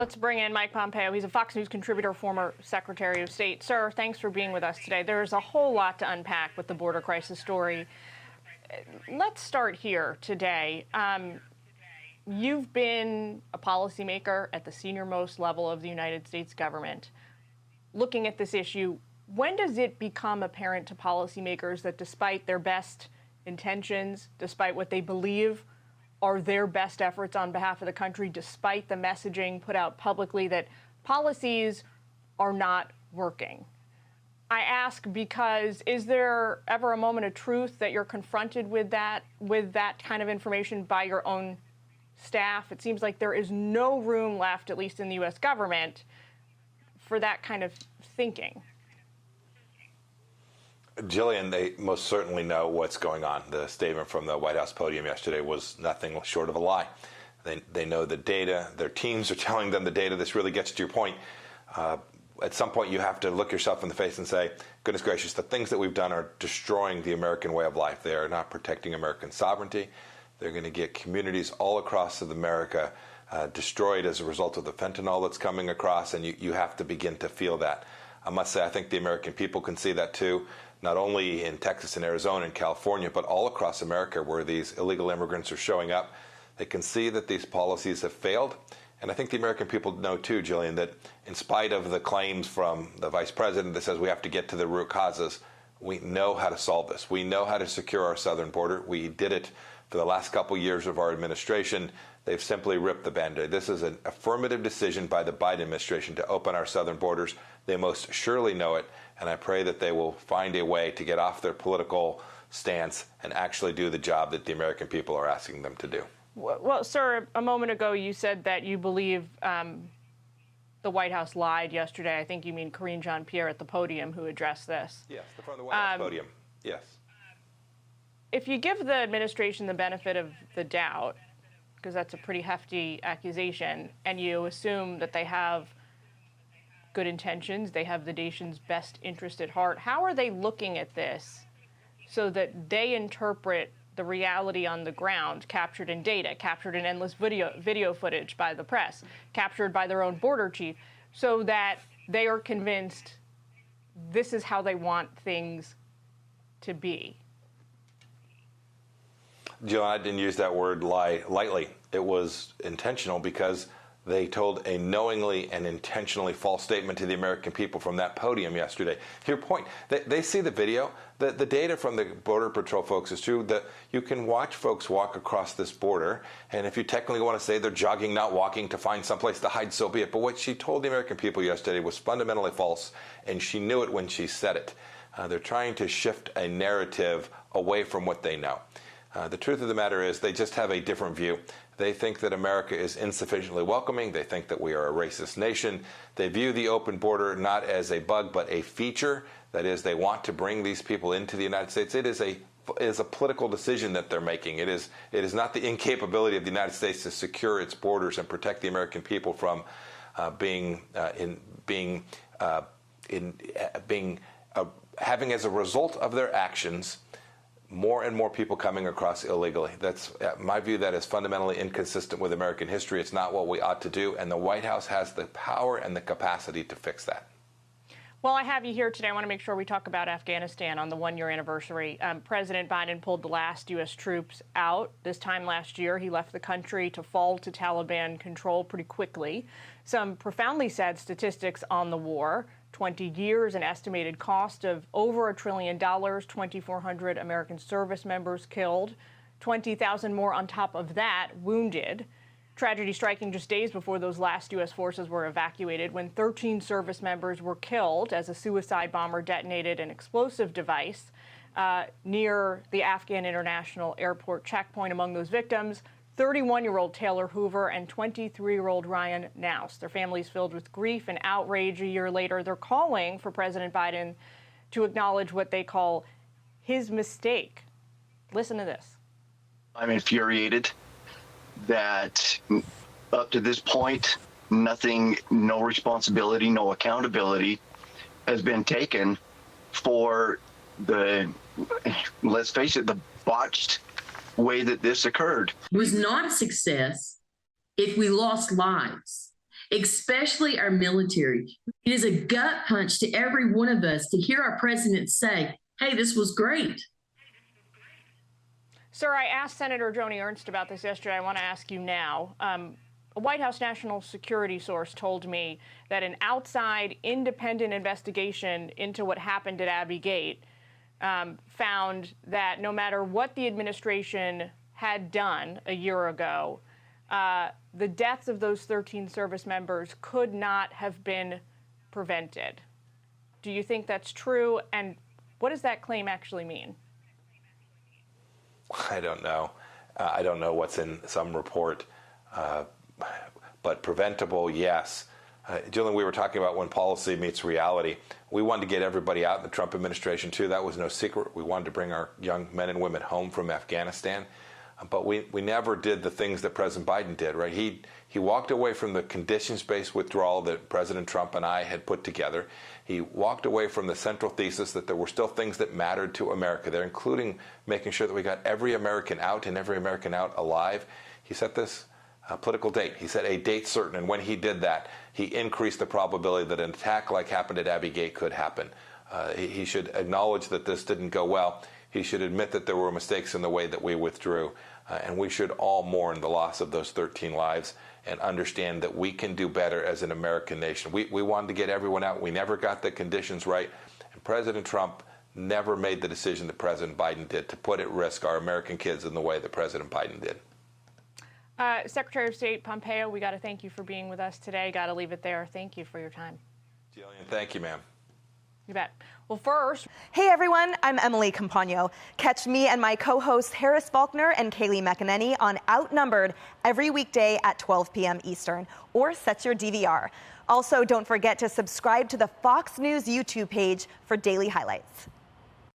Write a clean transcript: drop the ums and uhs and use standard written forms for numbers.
Let's bring in Mike Pompeo. He's a Fox News contributor, former Secretary of State. Sir, thanks for being with us today. There's a whole lot to unpack with the border crisis story. Let's start here today. You've been a policymaker at the senior-most level of the United States government. Looking at this issue, when does it become apparent to policymakers that despite their best intentions, despite what they believe are their best efforts on behalf of the country, despite the messaging put out publicly, that policies are not working? I ask because is there ever a moment of truth that you're confronted with that kind of information by your own staff? It seems like there is no room left, at least in the U.S. government, for that kind of thinking. Jillian, they most certainly know what's going on. The statement from the White House podium yesterday was nothing short of a lie. They know the data. Their teams are telling them the data. This really gets to your point. At some point, you have to look yourself in the face and say, goodness gracious, the things that we've done are destroying the American way of life. They are not protecting American sovereignty. They're going to get communities all across America destroyed as a result of the fentanyl that's coming across, and you have to begin to feel that. I must say, I think the American people can see that too, not only in Texas and Arizona and California, but all across America where these illegal immigrants are showing up. They can see that these policies have failed. And I think the American people know too, Jillian, that in spite of the claims from the vice president that says we have to get to the root causes, we know how to solve this. We know how to secure our southern border. We did it for the last couple years of our administration. They've simply ripped the Band-Aid. This is an affirmative decision by the Biden administration to open our southern borders. They most surely know it, and I pray that they will find a way to get off their political stance and actually do the job that the American people are asking them to do. Well, sir, a moment ago you said that you believe the White House lied yesterday. I think you mean Karine Jean-Pierre at the podium who addressed this. Yes, from the White House podium, yes. If you give the administration the benefit of the doubt, because that's a pretty hefty accusation, and you assume that they have good intentions, they have the nation's best interest at heart, how are they looking at this so that they interpret the reality on the ground, captured in data, captured in endless video footage by the press, captured by their own border chief, so that they are convinced this is how they want things to be? Jill, I didn't use that word lie lightly. It was intentional because they told a knowingly and intentionally false statement to the American people from that podium yesterday. To your point, they see the video. The data from the Border Patrol folks is true that you can watch folks walk across this border, and if you technically want to say they're jogging, not walking, to find someplace to hide, so be it. But what she told the American people yesterday was fundamentally false, and she knew it when she said it. They're trying to shift a narrative away from what they know. The truth of the matter is they just have a different view. They think that America is insufficiently welcoming. They think that we are a racist nation. They view the open border not as a bug, but a feature. That is, they want to bring these people into the United States. It is a political decision that they're making. It is not the incapability of the United States to secure its borders and protect the American people from having as a result of their actions more and more people coming across illegally. That's my view. That is fundamentally inconsistent with American history. It's not what we ought to do, and the White House has the power and the capacity to fix that. Well, I have you here today. I want to make sure we talk about Afghanistan on the one-year anniversary. President Biden pulled the last U.S. troops out. This time last year, he left the country to fall to Taliban control pretty quickly. Some profoundly sad statistics on the war. 20 years, an estimated cost of over $1 trillion, 2,400 American service members killed, 20,000 more on top of that wounded. Tragedy striking just days before those last U.S. forces were evacuated when 13 service members were killed as a suicide bomber detonated an explosive device near the Afghan International Airport checkpoint. Among those victims, 31-year-old Taylor Hoover and 23-year-old Ryan Naus. Their families filled with grief and outrage a year later. They're calling for President Biden to acknowledge what they call his mistake. Listen to this. I'm infuriated that up to this point, nothing, no responsibility, no accountability has been taken for the, let's face it, the botched way that this occurred. It was not a success if we lost lives. especially our military. It is a gut punch to every one of us to hear our president say, hey, this was great. Sir, I asked Senator Joni Ernst about this yesterday. I want to ask you now. A White House national security source told me that an outside independent investigation into what happened at Abbey Gate found that no matter what the administration had done a year ago, the deaths of those 13 service members could not have been prevented. Do you think that's true? And what does that claim actually mean? I don't know. I don't know what's in some report. But preventable, yes. Jillian, we were talking about when policy meets reality. We wanted to get everybody out in the Trump administration, too. That was no secret. We wanted to bring our young men and women home from Afghanistan. But we never did the things that President Biden did, right? He walked away from the conditions-based withdrawal that President Trump and I had put together. He walked away from the central thesis that there were still things that mattered to America there, including making sure that we got every American out and every American out alive. He set this political date. He set a date certain, and when he did that, he increased the probability that an attack like happened at Abbey Gate could happen. He should acknowledge that this didn't go well. He should admit that there were mistakes in the way that we withdrew, and we should all mourn the loss of those 13 lives and understand that we can do better as an American nation. We wanted to get everyone out. We never got the conditions right, and President Trump never made the decision that President Biden did to put at risk our American kids in the way that President Biden did. Secretary of State Pompeo, we got to thank you for being with us today. Got to leave it there. Thank you for your time. Jillian, thank you, ma'am. You bet. Well, first. Hey, everyone. I'm Emily Campagno. Catch me and my co-hosts Harris Faulkner and Kaylee McEnany on Outnumbered every weekday at 12 p.m. Eastern, or set your DVR. Also, don't forget to subscribe to the Fox News YouTube page for daily highlights.